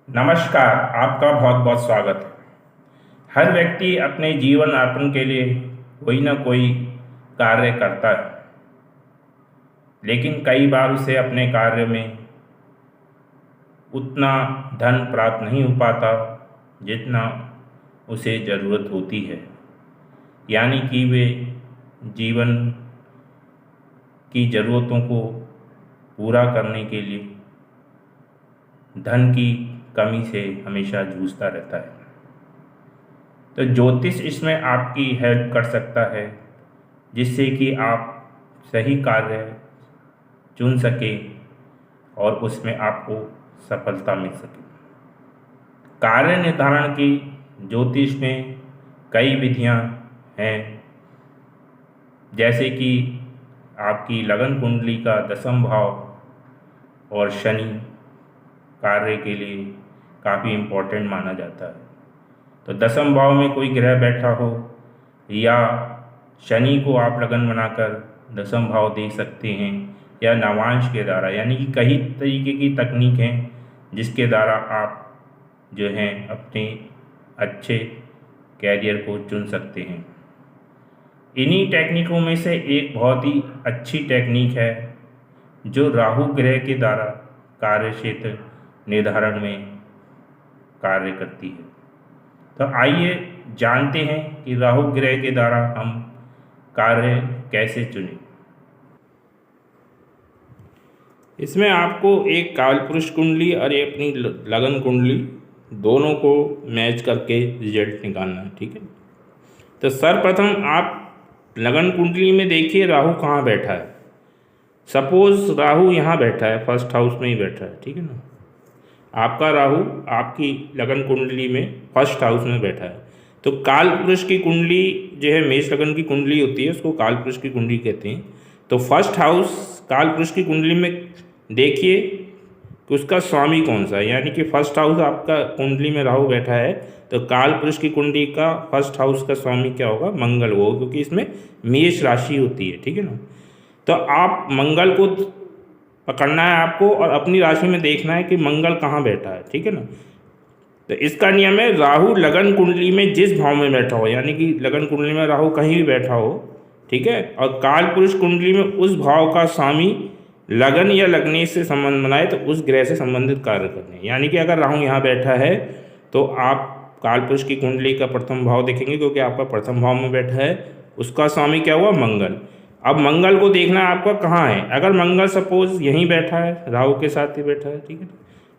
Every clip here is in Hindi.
नमस्कार। आपका बहुत बहुत स्वागत है। हर व्यक्ति अपने जीवन यापन के लिए कोई ना कोई कार्य करता है, लेकिन कई बार उसे अपने कार्य में उतना धन प्राप्त नहीं हो पाता जितना उसे ज़रूरत होती है। यानी कि वे जीवन की ज़रूरतों को पूरा करने के लिए धन की कमी से हमेशा जूझता रहता है। तो ज्योतिष इसमें आपकी हेल्प कर सकता है, जिससे कि आप सही कार्य चुन सकें और उसमें आपको सफलता मिल सके। कार्य निर्धारण की ज्योतिष में कई विधियां हैं, जैसे कि आपकी लगन कुंडली का 10वां भाव और शनि कार्य के लिए काफ़ी इम्पोर्टेंट माना जाता है। तो 10वें भाव में कोई ग्रह बैठा हो या शनि को आप लगन बनाकर 10वां भाव देख सकते हैं, या नवांश के द्वारा, यानी कि कई तरीके की तकनीक हैं जिसके द्वारा आप जो हैं अपने अच्छे कैरियर को चुन सकते हैं। इन्हीं टेक्निकों में से एक बहुत ही अच्छी टेक्निक है जो राहु ग्रह के द्वारा कार्य क्षेत्र निर्धारण में कार्य करती है। तो आइए जानते हैं कि राहु ग्रह के द्वारा हम कार्य कैसे चुनें। इसमें आपको एक कालपुरुष कुंडली और एक अपनी लगन कुंडली दोनों को मैच करके रिजल्ट निकालना है, ठीक है। तो सर्वप्रथम आप लगन कुंडली में देखिए राहु कहाँ बैठा है। सपोज राहु यहाँ बैठा है, फर्स्ट हाउस में ही बैठा है, ठीक है ना। आपका राहु आपकी लगन कुंडली में फर्स्ट हाउस में बैठा है। तो कालपुरुष की कुंडली जो है, मेष लगन की कुंडली होती है, उसको कालपुरुष की कुंडली कहते हैं। तो फर्स्ट हाउस कालपुरुष की कुंडली में देखिए कि उसका स्वामी कौन सा है, यानी कि फर्स्ट हाउस आपका कुंडली में राहु बैठा है तो कालपुरुष की कुंडली का फर्स्ट हाउस का स्वामी क्या होगा, मंगल होगा, क्योंकि इसमें मेष राशि होती है, ठीक है ना। तो आप मंगल को पकड़ना है आपको और अपनी राशि में देखना है कि मंगल कहाँ बैठा है, ठीक है ना। तो इसका नियम है, राहु लगन कुंडली में जिस भाव में बैठा हो, यानी कि लगन कुंडली में राहु कहीं भी बैठा हो, ठीक है, और कालपुरुष कुंडली में उस भाव का स्वामी लगन या लग्नेश से संबंध बनाए तो उस ग्रह से संबंधित कार्य करने। यानी कि अगर राहु यहाँ बैठा है तो आप कालपुरुष की कुंडली का प्रथम भाव देखेंगे, क्योंकि आपका प्रथम भाव में बैठा है, उसका स्वामी क्या हुआ, मंगल। अब मंगल को देखना है आपका कहाँ है। अगर मंगल सपोज यहीं बैठा है, राहु के साथ ही बैठा है, ठीक है,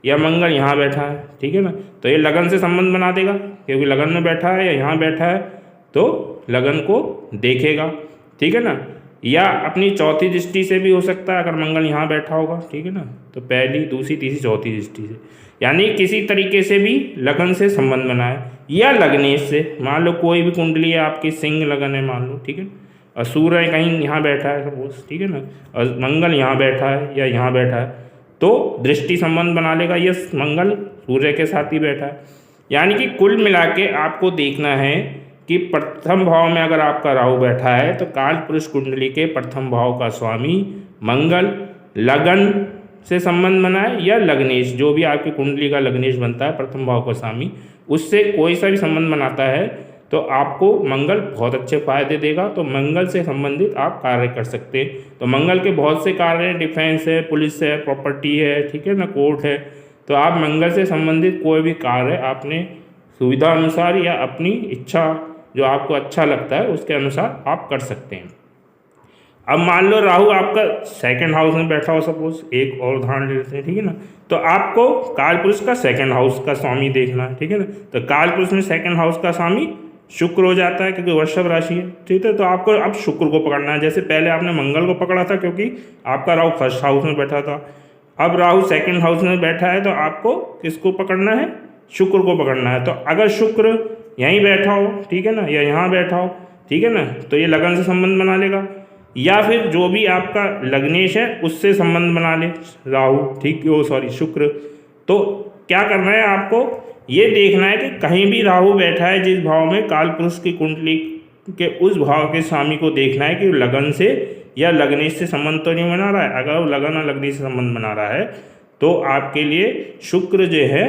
या मंगल यहाँ बैठा है, ठीक है ना, तो ये लगन से संबंध बना देगा, क्योंकि लगन में बैठा है या यहाँ बैठा है तो लगन को देखेगा, ठीक है ना। या अपनी चौथी दृष्टि से भी हो सकता है, अगर मंगल यहाँ बैठा होगा, ठीक है ना, तो पहली, दूसरी, तीसरी, चौथी दृष्टि से, यानी किसी तरीके से भी लगन से संबंध बनाए, या लगनेश से। मान लो कोई भी कुंडली है आपकी, सिंह लगन है मान लो, ठीक है, और सूर्य कहीं यहाँ बैठा है सपोज, ठीक है ना, और मंगल यहाँ बैठा है या यहाँ बैठा है, तो दृष्टि संबंध बना लेगा, यस मंगल सूर्य के साथ ही बैठा है। यानी कि कुल मिला के आपको देखना है कि प्रथम भाव में अगर आपका राहु बैठा है तो कालपुरुष कुंडली के प्रथम भाव का स्वामी मंगल लगन से संबंध बनाए, या लग्नेश, जो भी आपकी कुंडली का लग्नेश बनता है प्रथम भाव का स्वामी, उससे कोई सा भी संबंध बनाता है तो आपको मंगल बहुत अच्छे फायदे देगा। तो मंगल से संबंधित आप कार्य कर सकते हैं। तो मंगल के बहुत से कार्य हैं, डिफेंस है, पुलिस है, प्रॉपर्टी है, ठीक है ना, कोर्ट है। तो आप मंगल से संबंधित कोई भी कार्य अपने सुविधा अनुसार या अपनी इच्छा जो आपको अच्छा लगता है उसके अनुसार आप कर सकते हैं। अब मान लो राहु आपका सेकंड हाउस में बैठा हो, सपोज एक और उदाहरण ले लेते हैं, ठीक है ना। तो आपको कालपुरुष का सेकंड हाउस का स्वामी देखना है, ठीक है ना। तो कालपुरुष में सेकंड हाउस का स्वामी शुक्र हो जाता है, क्योंकि वृषभ राशि है, ठीक है। तो आपको अब शुक्र को पकड़ना है। जैसे पहले आपने मंगल को पकड़ा था, क्योंकि आपका राहु फर्स्ट हाउस में बैठा था। अब राहु सेकंड हाउस में बैठा है तो आपको किसको पकड़ना है, शुक्र को पकड़ना है। तो अगर शुक्र यहीं बैठा हो, ठीक है ना, या यहाँ बैठा हो, ठीक है ना, तो ये लगन से संबंध बना लेगा, या फिर जो भी आपका लग्नेश है उससे संबंध बना ले राहु, ठीक, ओ सॉरी शुक्र। तो क्या करना है आपको, ये देखना है कि कहीं भी राहु बैठा है जिस भाव में, कालपुरुष की कुंडली के उस भाव के स्वामी को देखना है कि लगन से या लग्नेश से संबंध तो नहीं बना रहा है। अगर वो लगन और लग्नेश से संबंध बना रहा है तो आपके लिए शुक्र जो है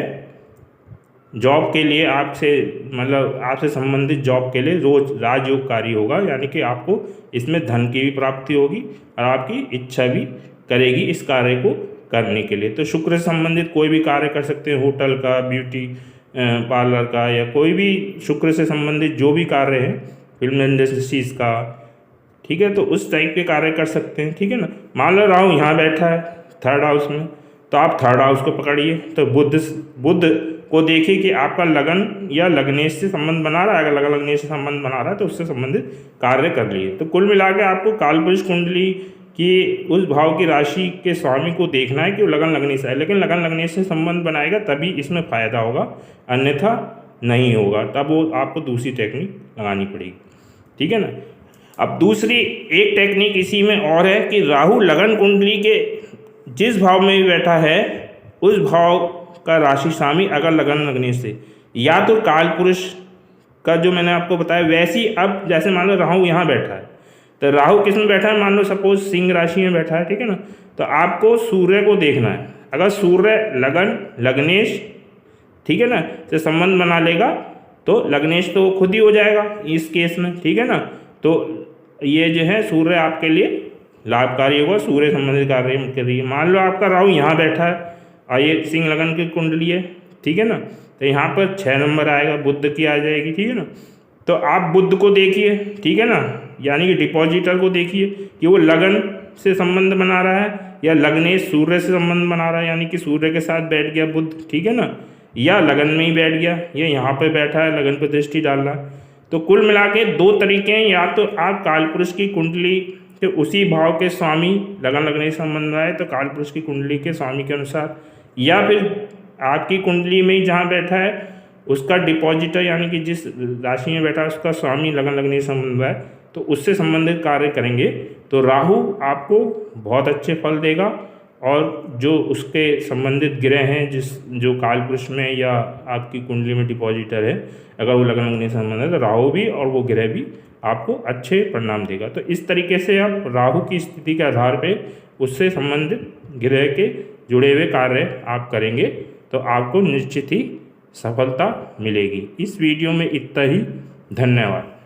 जॉब के लिए आपसे मतलब आपसे संबंधित जॉब के लिए रोज राजयोगकारी होगा, यानी कि आपको इसमें धन की भी प्राप्ति होगी और आपकी इच्छा भी करेगी इस कार्य को करने के लिए। तो शुक्र से संबंधित कोई भी कार्य कर सकते हैं, होटल का, ब्यूटी पार्लर का, या कोई भी शुक्र से संबंधित जो भी कार्य है, फिल्म इंडस्ट्रीज का, ठीक है, तो उस टाइप के कार्य कर सकते हैं, ठीक है ना। मान लो राहु यहाँ बैठा है 3rd हाउस में, तो आप 3rd हाउस को पकड़िए। तो बुध को देखिए कि आपका लगन या लग्नेश से संबंध बना रहा है, अगर लगन लग्नेश से संबंध बना रहा है तो उससे संबंधित कार्य कर लिए। तो कुल मिला के आपको कालपुरुष कुंडली कि उस भाव की राशि के स्वामी को देखना है कि वो लगन लग्नेश है, लेकिन लगन लग्नेश से संबंध बनाएगा तभी इसमें फ़ायदा होगा, अन्यथा नहीं होगा। तब वो आपको दूसरी टेक्निक लगानी पड़ेगी, ठीक है ना। अब दूसरी एक टेक्निक इसी में और है कि राहु लगन कुंडली के जिस भाव में भी बैठा है उस भाव का राशि स्वामी अगर लगन लगने से या तो कालपुरुष का जो मैंने आपको बताया वैसी, अब जैसे मान लो राहु यहाँ बैठा है, तो राहु किस में बैठा है, मान लो सपोज सिंह राशि में बैठा है, ठीक है ना। तो आपको सूर्य को देखना है, अगर सूर्य लगन लग्नेश, ठीक है ना, से संबंध बना लेगा तो लग्नेश तो खुद ही हो जाएगा इस केस में, ठीक है ना। तो ये जो है सूर्य आपके लिए लाभकारी होगा, सूर्य संबंधित कार्य करिए। मान लो आपका राहु यहाँ बैठा है और ये सिंह लगन की कुंडली है, ठीक है ना, तो यहाँ पर 6 नंबर आएगा, बुध की आ जाएगी, ठीक है ना। तो आप बुध को देखिए, ठीक है ना, यानी कि डिपॉजिटर को देखिए कि वो लगन से संबंध बना रहा है या लग्नेश सूर्य से संबंध बना रहा है, यानी कि सूर्य के साथ बैठ गया बुध, ठीक है ना, या लगन में ही बैठ गया, ये यहाँ पे बैठा है लगन पर दृष्टि डाल रहा है। तो कुल मिला के 2 तरीके हैं, या तो आप कालपुरुष की कुंडली के उसी भाव के स्वामी लगन लगने से संबंध है तो कालपुरुष की कुंडली के स्वामी के अनुसार, या फिर आपकी कुंडली में ही जहाँ बैठा है उसका डिपॉजिटर यानी कि जिस राशि में बैठा है उसका स्वामी लगन लगने से संबंध है तो उससे संबंधित कार्य करेंगे तो राहु आपको बहुत अच्छे फल देगा। और जो उसके संबंधित ग्रह हैं जो कालपुरुष में या आपकी कुंडली में डिपॉजिटर है, अगर वो लगन लगने से संबंध है तो राहु भी और वो ग्रह भी आपको अच्छे परिणाम देगा। तो इस तरीके से आप राहु की स्थिति के आधार पे उससे संबंधित ग्रह के जुड़े हुए कार्य आप करेंगे तो आपको निश्चित ही सफलता मिलेगी। इस वीडियो में इतना ही, धन्यवाद।